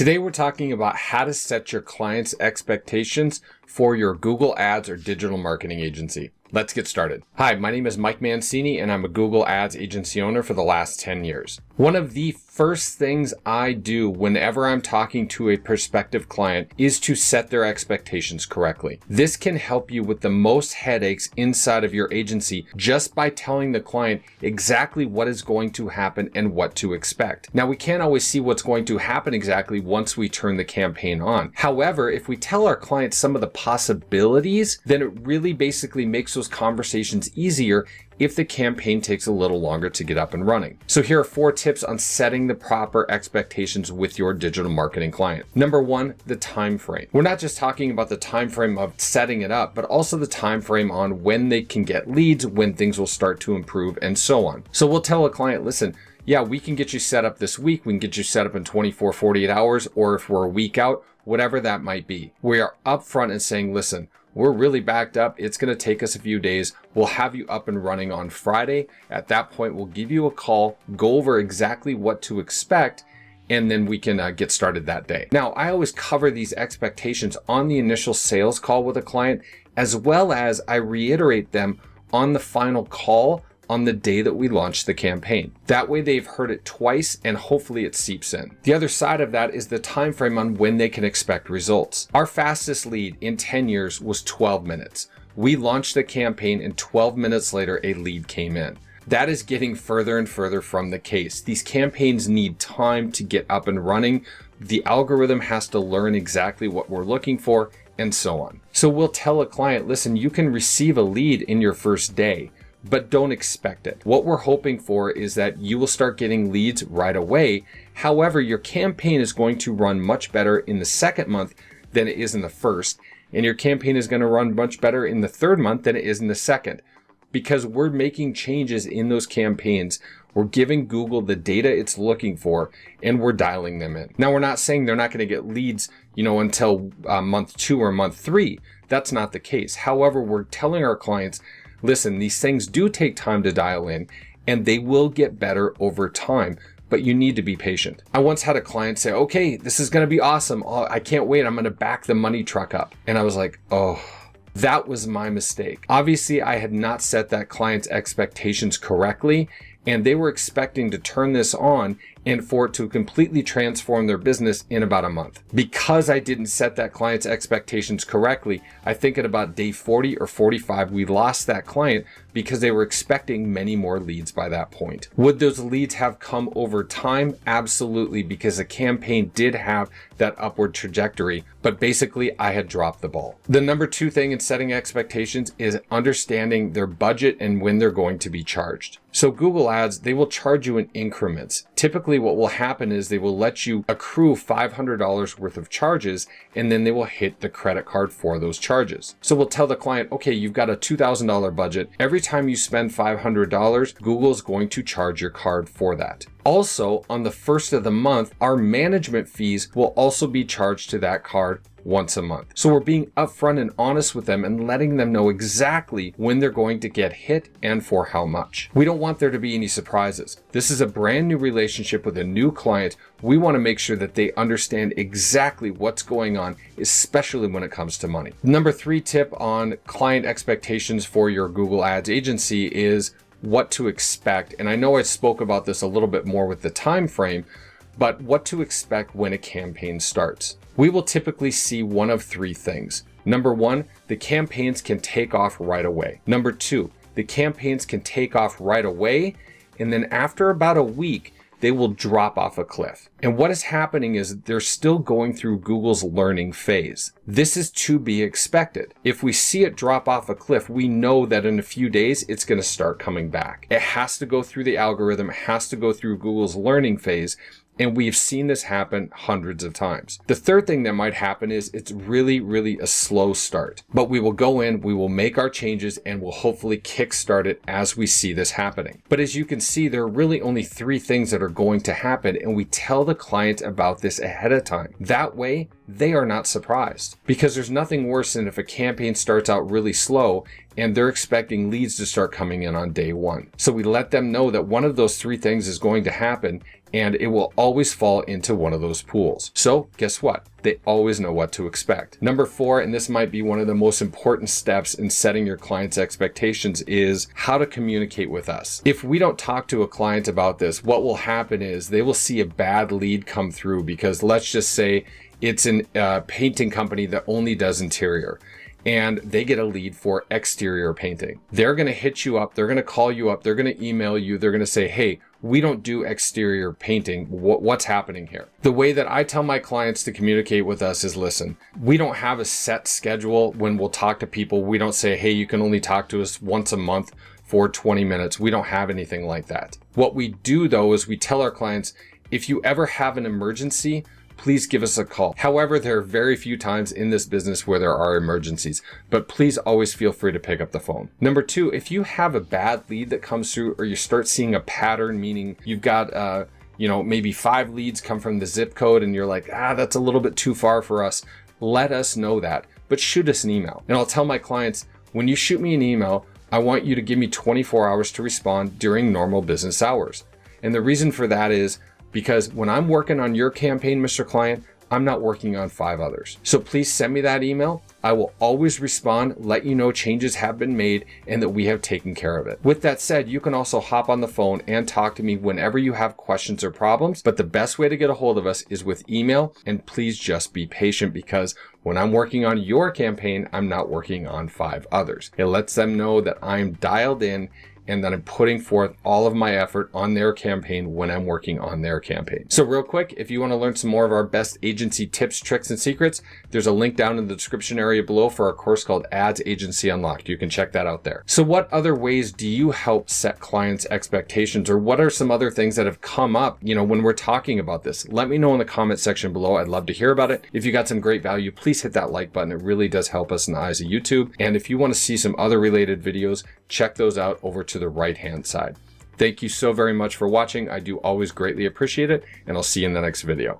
Today we're talking about how to set your clients' expectations for your Google Ads or digital marketing agency. Let's get started. Hi, my name is Mike Mancini and I'm a Google Ads agency owner for the last 10 years. One of the first things I do whenever I'm talking to a prospective client is to set their expectations correctly. This can help you with the most headaches inside of your agency just by telling the client exactly what is going to happen and what to expect. Now, we can't always see what's going to happen exactly once we turn the campaign on. However, if we tell our clients some of the possibilities, then it really basically makes those conversations easier if the campaign takes a little longer to get up and running. So here are 4 tips on setting the proper expectations with your digital marketing client. Number 1, the time frame. We're not just talking about the time frame of setting it up, but also the time frame on when they can get leads, when things will start to improve, and so on. So we'll tell a client, listen, yeah, we can get you set up this week. We can get you set up in 24, 48 hours, or if we're a week out, whatever that might be. We are upfront and saying, listen, we're really backed up. It's going to take us a few days. We'll have you up and running on Friday. At that point, we'll give you a call, go over exactly what to expect, and then we can get started that day. Now, I always cover these expectations on the initial sales call with a client, as well as I reiterate them on the final call on the day that we launch the campaign. That way they've heard it twice and hopefully it seeps in. The other side of that is the time frame on when they can expect results. Our fastest lead in 10 years was 12 minutes. We launched the campaign and 12 minutes later a lead came in. That is getting further and further from the case. These campaigns need time to get up and running. The algorithm has to learn exactly what we're looking for and so on. So we'll tell a client, listen, you can receive a lead in your first day, but don't expect it. What we're hoping for is that you will start getting leads right away. However, your campaign is going to run much better in the second month than it is in the first. And your campaign is going to run much better in the third month than it is in the second. Because we're making changes in those campaigns. We're giving Google the data it's looking for and we're dialing them in. Now, we're not saying they're not going to get leads, until month 2 or month 3. That's not the case. However, we're telling our clients, listen, these things do take time to dial in and they will get better over time, but you need to be patient. I once had a client say, okay, this is going to be awesome. Oh, I can't wait. I'm going to back the money truck up. And I was like, oh, that was my mistake. Obviously, I had not set that client's expectations correctly, and they were expecting to turn this on and for it to completely transform their business in about a month. Because I didn't set that client's expectations correctly, I think at about day 40 or 45, we lost that client because they were expecting many more leads by that point. Would those leads have come over time? Absolutely, because the campaign did have that upward trajectory, but basically I had dropped the ball. The number 2 thing in setting expectations is understanding their budget and when they're going to be charged. So Google Ads, they will charge you in increments. Typically what will happen is they will let you accrue $500 worth of charges and then they will hit the credit card for those charges. So we'll tell the client, okay, you've got a $2,000 budget. Every time you spend $500, Google is going to charge your card for that. Also, on the first of the month, our management fees will also be charged to that card once a month. So we're being upfront and honest with them and letting them know exactly when they're going to get hit and for how much. We don't want there to be any surprises. This is a brand new relationship with a new client. We want to make sure that they understand exactly what's going on, especially when it comes to money. Number 3 tip on client expectations for your Google Ads agency is what to expect. And I know I spoke about this a little bit more with the time frame, but what to expect when a campaign starts. We will typically see one of 3 things. Number 1, the campaigns can take off right away. Number 2, the campaigns can take off right away, and then after about a week, they will drop off a cliff. And what is happening is they're still going through Google's learning phase. This is to be expected. If we see it drop off a cliff, we know that in a few days, it's going to start coming back. It has to go through the algorithm, it has to go through Google's learning phase. And we've seen this happen hundreds of times. The third thing that might happen is it's really a slow start. But we will go in, we will make our changes, and we'll hopefully kickstart it as we see this happening. But as you can see, there are really only 3 things that are going to happen, and we tell the client about this ahead of time. That way, they are not surprised. Because there's nothing worse than if a campaign starts out really slow and they're expecting leads to start coming in on day 1. So we let them know that one of those 3 things is going to happen, and it will always fall into one of those pools. So guess what? They always know what to expect. Number 4, and this might be one of the most important steps in setting your client's expectations, is how to communicate with us. If we don't talk to a client about this, what will happen is they will see a bad lead come through because let's just say it's a painting company that only does interior, and they get a lead for exterior painting. They're going to hit you up. They're going to call you up. They're going to email you. They're going to say, hey, we don't do exterior painting. What's happening here? The way that I tell my clients to communicate with us is, listen, we don't have a set schedule when we'll talk to people. We don't say, hey, you can only talk to us once a month for 20 minutes. We don't have anything like that. What we do though is we tell our clients, if you ever have an emergency, please give us a call. However, there are very few times in this business where there are emergencies, but please always feel free to pick up the phone. Number 2, if you have a bad lead that comes through, or you start seeing a pattern, meaning you've got, maybe 5 leads come from the zip code and you're like, that's a little bit too far for us. Let us know that, but shoot us an email. And I'll tell my clients, when you shoot me an email, I want you to give me 24 hours to respond during normal business hours. And the reason for that is because when I'm working on your campaign, Mr. Client, I'm not working on 5 others. So please send me that email. I will always respond, let you know changes have been made and that we have taken care of it. With that said, you can also hop on the phone and talk to me whenever you have questions or problems, but the best way to get a hold of us is with email, and please just be patient because when I'm working on your campaign, I'm not working on 5 others. It lets them know that I'm dialed in and that I'm putting forth all of my effort on their campaign when I'm working on their campaign. So real quick, if you want to learn some more of our best agency tips, tricks, and secrets, there's a link down in the description area below for our course called Ads Agency Unlocked. You can check that out there. So what other ways do you help set clients' expectations, or what are some other things that have come up, when we're talking about this? Let me know in the comment section below. I'd love to hear about it. If you got some great value, please hit that like button. It really does help us in the eyes of YouTube. And if you want to see some other related videos, check those out over to the right-hand side. Thank you so very much for watching. I do always greatly appreciate it, and I'll see you in the next video.